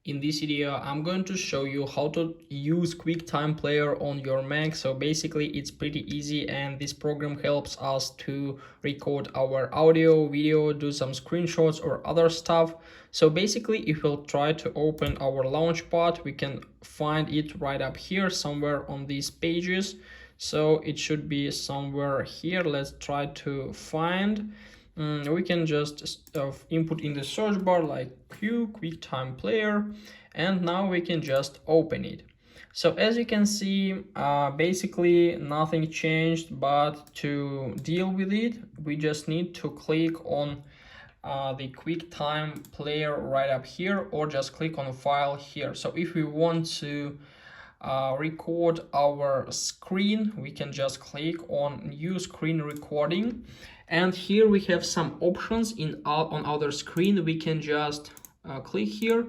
In this video, I'm going to show you how to use QuickTime Player on your Mac. So basically, it's pretty easy, and this program helps us to record our audio, video, do some screenshots or other stuff. So basically, if we'll try to open our Launchpad, we can find it right up here somewhere on these pages. So it should be somewhere here. Let's try to find. We can just input in the search bar like QuickTime Player, and now we can just open it. So as you can see, basically nothing changed, but to deal with it, we just need to click on the QuickTime Player right up here, or just click on File here. So if we want to record our screen, we can just click on New Screen Recording, and here we have some options on our screen. We can just click here,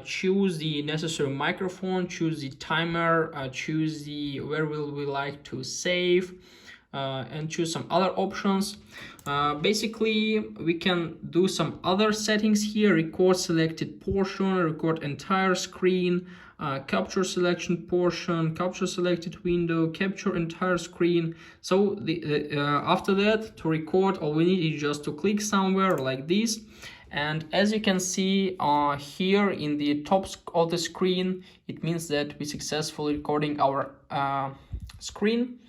choose the necessary microphone, choose the timer, choose the where will we like to save, and choose some other options. Basically, we can do some other settings here: record selected portion, record entire screen, capture selection portion, capture selected window, capture entire screen. So after that, to record, all we need is just to click somewhere like this. And as you can see here in the top of the screen, it means that we successfully recording our screen.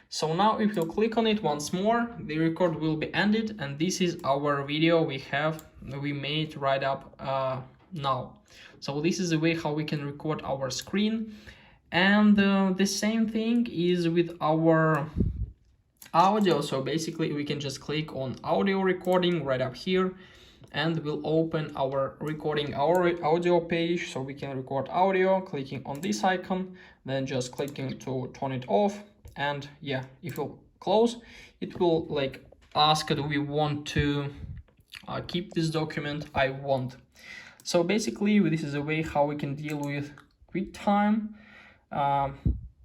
So now if you click on it once more, the record will be ended, and this is our video we made right up now. So this is the way how we can record our screen. And the same thing is with our audio. So basically we can just click on audio recording right up here, and we'll open our recording our audio page. So we can record audio, clicking on this icon, then just clicking to turn it off. And yeah, if you close, it will like ask, do we want to keep this document? I want. So basically, this is a way how we can deal with QuickTime.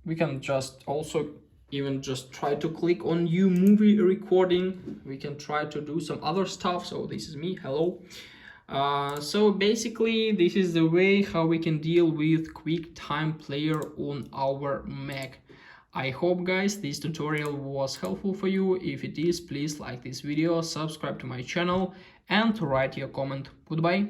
We can just also even just try to click on new movie recording. We can try to do some other stuff. So this is me, hello. So basically, this is the way how we can deal with QuickTime Player on our Mac. I hope, guys, this tutorial was helpful for you. If it is, please like this video, subscribe to my channel, and to write your comment. Goodbye.